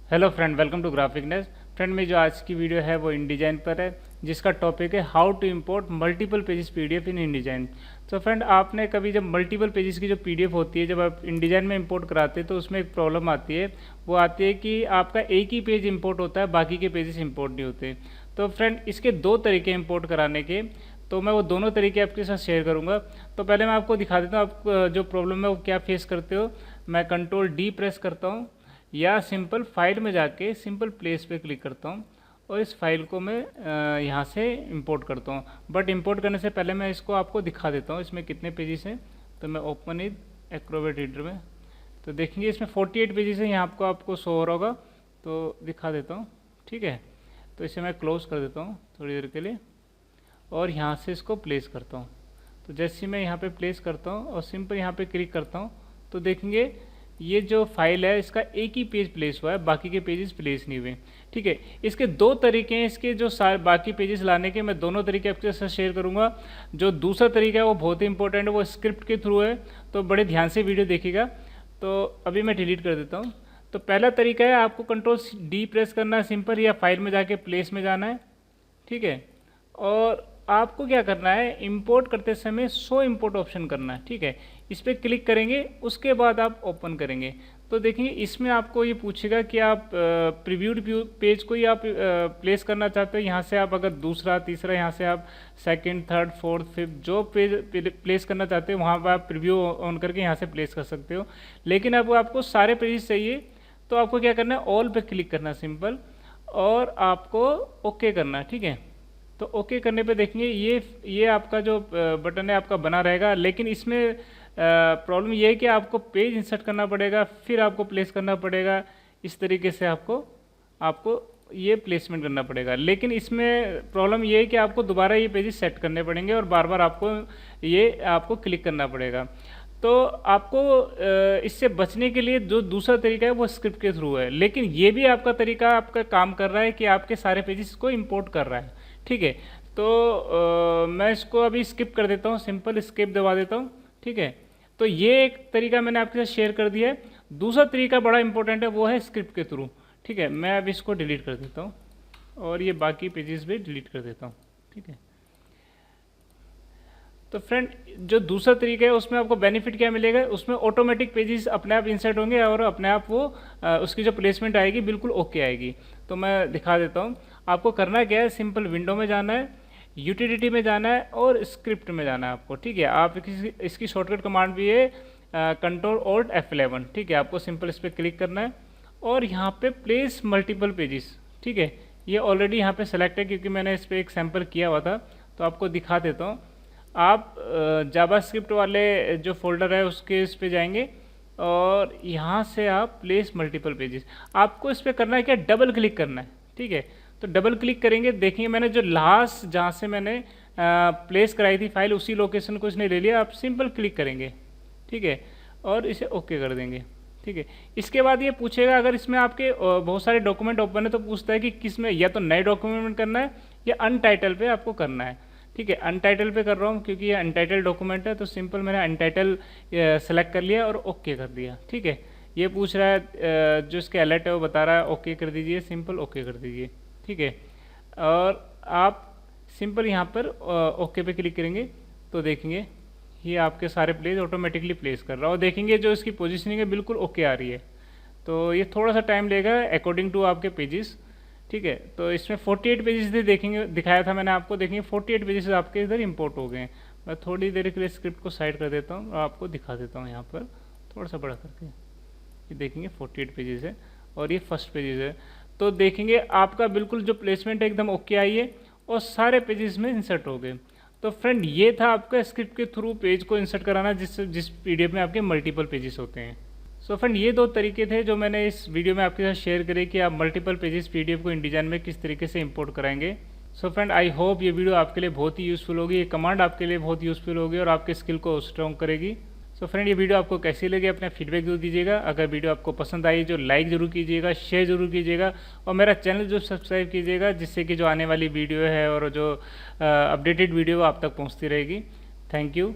Hello friend, welcome to Graphicness. Friend, में जो आज की वीडियो है वो InDesign पर है, जिसका टॉपिक है how to import multiple pages PDF इन InDesign। तो फ्रेंड, आपने कभी जब मल्टीपल पेजेस की जो PDF होती है जब आप InDesign में इंपोर्ट कराते हैं तो उसमें एक प्रॉब्लम आती है। वो आती है कि आपका एक ही पेज इंपोर्ट होता है, बाकी के पेजेस इंपोर्ट नहीं होते। तो फ्रेंड, इसके दो तरीके इंपोर्ट कराने के, तो मैं वो दोनों तरीके आपके साथ शेयर करूंगा। तो पहले मैं आपको दिखा देता हूँ आप जो प्रॉब्लम है वो क्या फेस करते हो। मैं Ctrl+D प्रेस करता हूँ या सिंपल फाइल में जाके सिंपल प्लेस पे क्लिक करता हूँ और इस फाइल को मैं यहाँ से इंपोर्ट करता हूँ। बट इंपोर्ट करने से पहले मैं इसको आपको दिखा देता हूँ इसमें कितने पेजेस हैं। तो मैं ओपन इट एक्रोबैट रीडर में, तो देखेंगे इसमें 48 पेजेस हैं। यहाँ आपको शो हो रहा होगा, तो दिखा देता हूँ। ठीक है, तो इसे मैं क्लोज कर देता हूँ थोड़ी देर के लिए और यहाँ से इसको प्लेस करता हूँ। तो जैसे ही मैं यहाँ पे प्लेस करता हूँ और सिंपल यहाँ पे क्लिक करता हूँ तो देखेंगे ये जो फाइल है इसका एक ही पेज प्लेस हुआ है, बाकी के पेजेस प्लेस नहीं हुए। ठीक है, इसके दो तरीके हैं इसके जो सारे बाकी पेजेस लाने के। मैं दोनों तरीके आपके साथ शेयर करूंगा। जो दूसरा तरीका है वो बहुत ही इंपॉर्टेंट है, वो स्क्रिप्ट के थ्रू है, तो बड़े ध्यान से वीडियो देखिएगा। तो अभी मैं डिलीट कर देता हूँ। तो पहला तरीका है आपको Ctrl+D प्रेस करना है सिंपल, या फाइल में जाके प्लेस में जाना है। ठीक है, और आपको क्या करना है, इंपोर्ट करते समय शो इंपोर्ट ऑप्शन करना है। ठीक है, इस पर क्लिक करेंगे, उसके बाद आप ओपन करेंगे तो देखेंगे इसमें आपको ये पूछेगा कि आप प्रीव्यूड पेज को ही आप प्लेस करना चाहते हो। यहाँ से आप अगर दूसरा तीसरा, यहाँ से आप सेकंड थर्ड फोर्थ फिफ्थ जो पेज प्लेस करना चाहते हो वहाँ पर आप प्रीव्यू ऑन करके यहाँ से प्लेस कर सकते हो। लेकिन अब आपको सारे पेजेस चाहिए तो आपको क्या करना है, ऑल पे क्लिक करना है सिंपल, और आपको ओके करना है। ठीक है, तो ओके करने पे देखेंगे ये आपका जो बटन है आपका बना रहेगा। लेकिन इसमें प्रॉब्लम ये है कि आपको पेज इंसर्ट करना पड़ेगा, फिर आपको प्लेस करना पड़ेगा। इस तरीके से आपको ये प्लेसमेंट करना पड़ेगा। लेकिन इसमें प्रॉब्लम ये है कि आपको दोबारा ये पेजेस सेट करने पड़ेंगे और बार बार आपको क्लिक करना पड़ेगा। तो आपको इससे बचने के लिए जो दूसरा तरीका है वो स्क्रिप्ट के थ्रू है। लेकिन ये भी आपका तरीका आपका काम कर रहा है कि आपके सारे पेजेस को इंपोर्ट कर रहा है। ठीक है, तो मैं इसको अभी स्किप कर देता हूँ, सिंपल स्किप दबा देता हूँ। ठीक है, तो ये एक तरीका मैंने आपके साथ शेयर कर दिया है। दूसरा तरीका बड़ा इंपॉर्टेंट है, वो है स्क्रिप्ट के थ्रू। ठीक है, मैं अब इसको डिलीट कर देता हूँ और ये बाकी पेजेस भी डिलीट कर देता हूँ। ठीक है, तो फ्रेंड, जो दूसरा तरीका है उसमें आपको बेनिफिट क्या मिलेगा, उसमें ऑटोमेटिक पेजेस अपने आप इंसर्ट होंगे और अपने आप वो उसकी जो प्लेसमेंट आएगी बिल्कुल ओके आएगी। तो मैं दिखा देता हूँ। आपको करना क्या है, सिंपल विंडो में जाना है, यूटिलिटी में जाना है और स्क्रिप्ट में जाना है आपको। ठीक है, आप इसकी शॉर्टकट कमांड भी है Ctrl+Alt+F11। ठीक है, आपको सिंपल इस पर क्लिक करना है और यहाँ पे प्लेस मल्टीपल पेजेस। ठीक है, ये ऑलरेडी यहाँ पे सेलेक्ट है क्योंकि मैंने इस पर एक सैंपल किया हुआ था। तो आपको दिखा देता हूँ। आप जावास्क्रिप्ट वाले जो फोल्डर है उसके इस पे जाएंगे और यहाँ से आप प्लेस मल्टीपल पेजेस, आपको इस पर करना है क्या, डबल क्लिक करना है। ठीक है, तो डबल क्लिक करेंगे, देखेंगे मैंने जो लास्ट जहाँ से मैंने प्लेस कराई थी फाइल उसी लोकेशन को इसने ले लिया। आप सिंपल क्लिक करेंगे, ठीक है, और इसे ओके कर देंगे। ठीक है, इसके बाद ये पूछेगा, अगर इसमें आपके बहुत सारे डॉक्यूमेंट ओपन है तो पूछता है कि किस में, या तो नए डॉक्यूमेंट करना है या अनटाइटल पे आपको करना है। ठीक है, अनटाइटल पे कर रहा हूँ क्योंकि ये अनटाइटल डॉक्यूमेंट है, तो सिंपल मैंने अनटाइटल सेलेक्ट कर लिया और ओके कर दिया। ठीक है, ये पूछ रहा है जो इसके अलर्ट है वो बता रहा है ओके कर दीजिए, सिंपल ओके कर दीजिए। ठीक है, और आप सिंपल यहाँ पर ओके पे क्लिक करेंगे तो देखेंगे ये आपके सारे प्लेस ऑटोमेटिकली प्लेस कर रहा है और देखेंगे जो इसकी पोजीशनिंग है बिल्कुल ओके आ रही है। तो ये थोड़ा सा टाइम लेगा अकॉर्डिंग टू आपके पेजेस। ठीक है, तो इसमें 48 पेजेस थे, देखेंगे दिखाया था मैंने आपको, देखेंगे 48 पेजेस आपके इधर इंपोर्ट हो गए हैं। मैं थोड़ी देर के लिए स्क्रिप्ट को साइड कर देता हूँ और आपको दिखा देता हूँ यहाँ पर थोड़ा सा बड़ा करके। ये देखेंगे 48 पेजेस है और ये फर्स्ट पेजेस है। तो देखेंगे आपका बिल्कुल जो प्लेसमेंट है एकदम ओके आई है और सारे पेजेस में इंसर्ट हो गए। तो फ्रेंड, ये था आपका स्क्रिप्ट के थ्रू पेज को इंसर्ट कराना जिस PDF में आपके मल्टीपल पेजेस होते हैं। सो फ्रेंड, ये दो तरीके थे जो मैंने इस वीडियो में आपके साथ शेयर करे कि आप मल्टीपल पेजेस PDF को InDesign में किस तरीके से इंपोर्ट कराएंगे। सो फ्रेंड, आई होप ये वीडियो आपके लिए बहुत ही यूज़फुल होगी, ये कमांड आपके लिए बहुत यूज़फुल होगी और आपके स्किल को स्ट्रॉन्ग करेगी। सो फ्रेंड, ये वीडियो आपको कैसी लगी अपना फीडबैक जरूर दीजिएगा। अगर वीडियो आपको पसंद आई जो लाइक ज़रूर कीजिएगा, शेयर ज़रूर कीजिएगा और मेरा चैनल जो सब्सक्राइब कीजिएगा, जिससे कि जो आने वाली वीडियो है और जो अपडेटेड वीडियो आप तक पहुँचती रहेगी। Thank you.